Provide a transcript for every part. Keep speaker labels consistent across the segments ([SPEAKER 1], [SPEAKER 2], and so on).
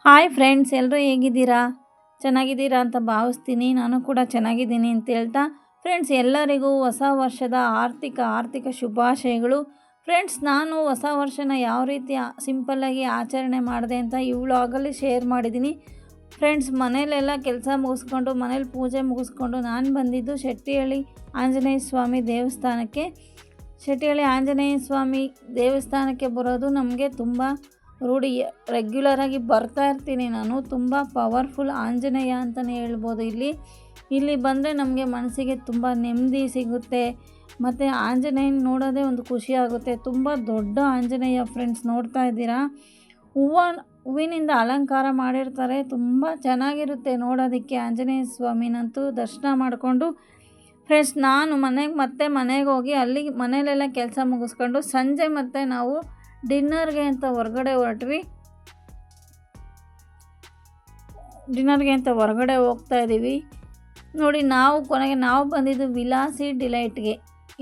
[SPEAKER 1] Hi friends, ಎಲ್ಲರೂ ಹೇಗಿದ್ದೀರಾ? ಚೆನ್ನಾಗಿದ್ದೀರಾ ಅಂತ ಭಾವಿಸ್ತೀನಿ. ನಾನು ಕೂಡ ಚೆನ್ನಾಗಿದ್ದೀನಿ ಅಂತ ಹೇಳ್ತಾ, ಫ್ರೆಂಡ್ಸ್ ಎಲ್ಲರಿಗೂ ಹೊಸ ವರ್ಷದ ಆರ್ಥಿಕ ಶುಭಾಶಯಗಳು. ಫ್ರೆಂಡ್ಸ್, ನಾನು ಹೊಸ ವರ್ಷನ ಯಾವ ರೀತಿ ಸಿಂಪಲ್ಲಾಗಿ ಆಚರಣೆ ಮಾಡಿದೆ ಅಂತ ಈ ವ್ಲಾಗಲ್ಲಿ ಶೇರ್ ಮಾಡಿದ್ದೀನಿ. ಫ್ರೆಂಡ್ಸ್, ಮನೇಲೆಲ್ಲ ಕೆಲಸ ಮುಗಿಸ್ಕೊಂಡು, ಮನೇಲಿ ಪೂಜೆ ಮುಗಿಸ್ಕೊಂಡು ನಾನು ಬಂದಿದ್ದು ಶೆಟ್ಟಿಹಳ್ಳಿ ಆಂಜನೇಯ ಸ್ವಾಮಿ ದೇವಸ್ಥಾನಕ್ಕೆ. ಶೆಟ್ಟಿಹಳ್ಳಿ ಆಂಜನೇಯ ಸ್ವಾಮಿ ದೇವಸ್ಥಾನಕ್ಕೆ ಬರೋದು ನಮಗೆ ತುಂಬ ರೂಢಿ. ರೆಗ್ಯುಲರಾಗಿ ಬರ್ತಾ ಇರ್ತೀನಿ ನಾನು. ತುಂಬ ಪವರ್ಫುಲ್ ಆಂಜನೇಯ ಅಂತಲೇ ಹೇಳ್ಬೋದು. ಇಲ್ಲಿ ಬಂದರೆ ನಮಗೆ ಮನಸ್ಸಿಗೆ ತುಂಬ ನೆಮ್ಮದಿ ಸಿಗುತ್ತೆ. ಮತ್ತು ಆಂಜನೇಯನ ನೋಡೋದೇ ಒಂದು ಖುಷಿ ಆಗುತ್ತೆ. ತುಂಬ ದೊಡ್ಡ ಆಂಜನೇಯ ಫ್ರೆಂಡ್ಸ್, ನೋಡ್ತಾ ಇದ್ದೀರಾ. ಹೂವಿನಿಂದ ಅಲಂಕಾರ ಮಾಡಿರ್ತಾರೆ. ತುಂಬ ಚೆನ್ನಾಗಿರುತ್ತೆ ನೋಡೋದಕ್ಕೆ. ಆಂಜನೇಯ ಸ್ವಾಮಿನಂತೂ ದರ್ಶನ ಮಾಡಿಕೊಂಡು ಫ್ರೆಂಡ್ಸ್ ನಾನು ಮನೆಗೆ ಹೋಗಿ ಅಲ್ಲಿ ಮನೇಲೆಲ್ಲ ಕೆಲಸ ಮುಗಿಸ್ಕೊಂಡು ಸಂಜೆ ಮತ್ತೆ ನಾವು ಡಿನ್ನರ್ಗೆ ಅಂತ ಹೊರಗಡೆ ಹೋಗ್ತಾ ಇದ್ದೀವಿ ನೋಡಿ. ಕೊನೆಗೆ ನಾವು ಬಂದಿದ್ದು ವಿಲಾಸಿ ಡಿಲೈಟ್ಗೆ.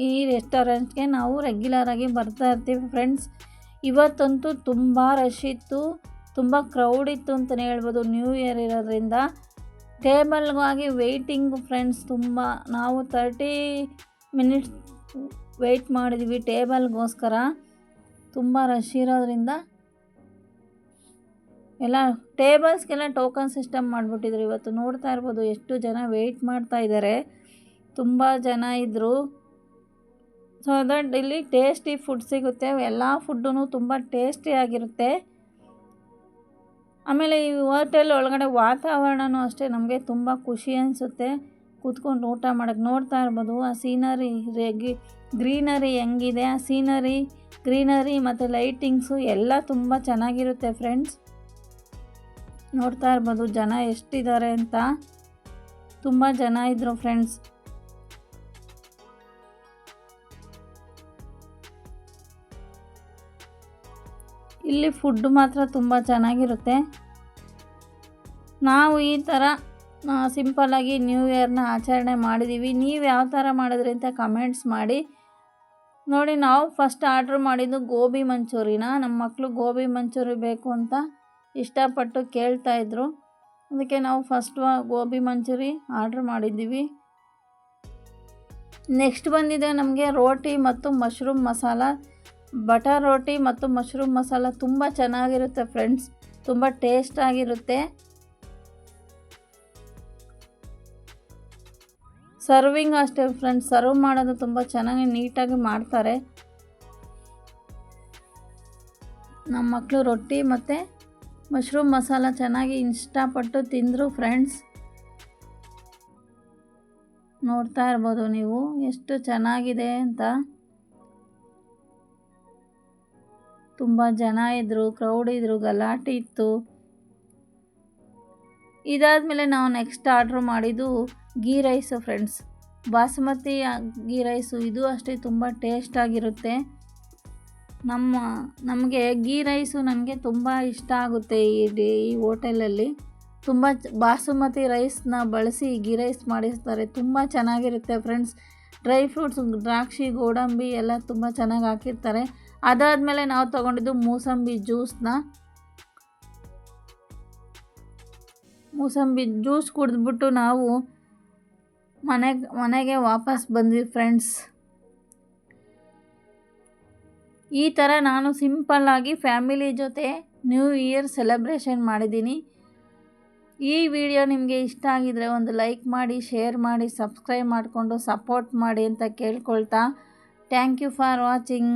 [SPEAKER 1] ಈ ರೆಸ್ಟೋರೆಂಟ್ಗೆ ನಾವು ರೆಗ್ಯುಲರಾಗಿ ಬರ್ತಾ ಇರ್ತೀವಿ ಫ್ರೆಂಡ್ಸ್. ಇವತ್ತಂತೂ ತುಂಬ ರಶ್ ಇತ್ತು, ತುಂಬ ಕ್ರೌಡ್ ಇತ್ತು ಅಂತಲೇ ಹೇಳ್ಬೋದು. ನ್ಯೂ ಇಯರ್ ಇರೋದ್ರಿಂದ ಟೇಬಲ್ಗಾಗಿ ವೆಯ್ಟಿಂಗ್ ಫ್ರೆಂಡ್ಸ್. ನಾವು 30 ಮಿನಿಟ್ಸ್ ವೆಯ್ಟ್ ಮಾಡಿದ್ವಿ ಟೇಬಲ್ಗೋಸ್ಕರ. ತುಂಬ ರಶ್ ಇರೋದ್ರಿಂದ ಎಲ್ಲ ಟೇಬಲ್ಸ್ಗೆಲ್ಲ ಟೋಕನ್ ಸಿಸ್ಟಮ್ ಮಾಡಿಬಿಟ್ಟಿದ್ರು. ಇವತ್ತು ನೋಡ್ತಾ ಇರ್ಬೋದು ಎಷ್ಟು ಜನ ವೆಯ್ಟ್ ಮಾಡ್ತಾ ಇದ್ದಾರೆ. ತುಂಬ ಜನ ಇದ್ದರು. ಸೊ ದಟ್ ಇಲ್ಲಿ ಟೇಸ್ಟಿ ಫುಡ್ ಸಿಗುತ್ತೆ. ಎಲ್ಲ ಫುಡ್ಡೂ ತುಂಬ ಟೇಸ್ಟಿಯಾಗಿರುತ್ತೆ. ಆಮೇಲೆ ಈ ಹೋಟೆಲ್ ಒಳಗಡೆ ವಾತಾವರಣವೂ ಅಷ್ಟೇ ನಮಗೆ ತುಂಬ ಖುಷಿ ಅನಿಸುತ್ತೆ ಕೂತ್ಕೊಂಡು ಊಟ ಮಾಡೋಕ್ಕೆ. ನೋಡ್ತಾ ಇರ್ಬೋದು ಆ ಸೀನರಿ, ಗ್ರೀನರಿ ಹೆಂಗಿದೆ. ಆ ಗ್ರೀನರಿ ಮತ್ತು ಲೈಟಿಂಗ್ಸು ಎಲ್ಲ ತುಂಬ ಚೆನ್ನಾಗಿರುತ್ತೆ ಫ್ರೆಂಡ್ಸ್. ನೋಡ್ತಾ ಇರ್ಬೋದು ಜನ ಎಷ್ಟಿದ್ದಾರೆ ಅಂತ. ತುಂಬ ಜನ ಇದ್ದರು ಫ್ರೆಂಡ್ಸ್. ಇಲ್ಲಿ ಫುಡ್ ಮಾತ್ರ ತುಂಬ ಚೆನ್ನಾಗಿರುತ್ತೆ. ನಾವು ಈ ಥರ ಸಿಂಪಲ್ಲಾಗಿ ನ್ಯೂ ಇಯರ್ನ ಆಚರಣೆ ಮಾಡಿದ್ದೀವಿ. ನೀವು ಯಾವ ಥರ ಮಾಡಿದ್ರಿ ಅಂತ ಕಮೆಂಟ್ಸ್ ಮಾಡಿ. ನೋಡಿ, ನಾವು ಫಸ್ಟ್ ಆರ್ಡ್ರ್ ಮಾಡಿದ್ದು ಗೋಬಿ ಮಂಚೂರಿನ. ನಮ್ಮ ಮಕ್ಕಳು ಗೋಬಿ ಮಂಚೂರಿ ಬೇಕು ಅಂತ ಇಷ್ಟಪಟ್ಟು ಕೇಳ್ತಾಯಿದ್ರು. ಅದಕ್ಕೆ ನಾವು ಫಸ್ಟ್ ಗೋಬಿ ಮಂಚೂರಿ ಆರ್ಡ್ರ್ ಮಾಡಿದ್ದೀವಿ. ನೆಕ್ಸ್ಟ್ ಬಂದಿದೆ ನಮಗೆ ರೋಟಿ ಮತ್ತು ಮಶ್ರೂಮ್ ಮಸಾಲ. ಬಟರ್ ರೋಟಿ ಮತ್ತು ಮಶ್ರೂಮ್ ಮಸಾಲ ತುಂಬ ಚೆನ್ನಾಗಿರುತ್ತೆ ಫ್ರೆಂಡ್ಸ್. ತುಂಬ ಟೇಸ್ಟಾಗಿರುತ್ತೆ. ಸರ್ವಿಂಗ್ ಅಷ್ಟೇ ಫ್ರೆಂಡ್ಸ್. ಸರ್ವ್ ಮಾಡೋದು ತುಂಬ ಚೆನ್ನಾಗಿ ನೀಟಾಗಿ ಮಾಡ್ತಾರೆ. ನಮ್ಮ ಮಕ್ಕಳು ರೊಟ್ಟಿ ಮತ್ತು ಮಶ್ರೂಮ್ ಮಸಾಲ ಚೆನ್ನಾಗಿ ಇಷ್ಟಪಟ್ಟು ತಿಂದರು ಫ್ರೆಂಡ್ಸ್. ನೋಡ್ತಾ ಇರ್ಬೋದು ನೀವು ಎಷ್ಟು ಚೆನ್ನಾಗಿದೆ ಅಂತ. ತುಂಬ ಜನ ಇದ್ದರು, ಕ್ರೌಡ್ ಇದ್ದರು, ಗಲಾಟೆ ಇತ್ತು. ಇದಾದಮೇಲೆ ನಾವು ನೆಕ್ಸ್ಟ್ ಆರ್ಡ್ರ್ ಮಾಡಿದ್ದು ghee rice friends. Basmati ghee rice. ಇದು ಅಷ್ಟೇ ತುಂಬ ಟೇಸ್ಟಾಗಿರುತ್ತೆ. ನಮಗೆ ಗೀ ರೈಸು ನನಗೆ ತುಂಬ ಇಷ್ಟ ಆಗುತ್ತೆ. ಈ ಹೋಟೆಲಲ್ಲಿ ತುಂಬ ಬಾಸುಮತಿ ರೈಸ್ನ ಬಳಸಿ ಗೀ ರೈಸ್ ಮಾಡಿರ್ತಾರೆ. ತುಂಬ ಚೆನ್ನಾಗಿರುತ್ತೆ ಫ್ರೆಂಡ್ಸ್. ಡ್ರೈ ಫ್ರೂಟ್ಸ್, ದ್ರಾಕ್ಷಿ, ಗೋಡಂಬಿ ಎಲ್ಲ ತುಂಬ ಚೆನ್ನಾಗಿ ಹಾಕಿರ್ತಾರೆ. ಅದಾದಮೇಲೆ ನಾವು ತೊಗೊಂಡಿದ್ದು ಮೂಸಂಬಿ ಜ್ಯೂಸ್ ಕುಡಿದ್ಬಿಟ್ಟು ನಾವು ಮನೆಗೆ ವಾಪಸ್ ಬಂದ್ವಿ ಫ್ರೆಂಡ್ಸ್. ಈ ಥರ ನಾನು ಸಿಂಪಲ್ಲಾಗಿ ಫ್ಯಾಮಿಲಿ ಜೊತೆ ನ್ಯೂ ಇಯರ್ ಸೆಲೆಬ್ರೇಷನ್ ಮಾಡಿದ್ದೀನಿ. ಈ ವಿಡಿಯೋ ನಿಮಗೆ ಇಷ್ಟ ಆಗಿದರೆ ಒಂದು ಲೈಕ್ ಮಾಡಿ, ಶೇರ್ ಮಾಡಿ, ಸಬ್ಸ್ಕ್ರೈಬ್ ಮಾಡಿಕೊಂಡು ಸಪೋರ್ಟ್ ಮಾಡಿ ಅಂತ ಕೇಳ್ಕೊಳ್ತಾ, ಥ್ಯಾಂಕ್ ಯು ಫಾರ್ ವಾಚಿಂಗ್.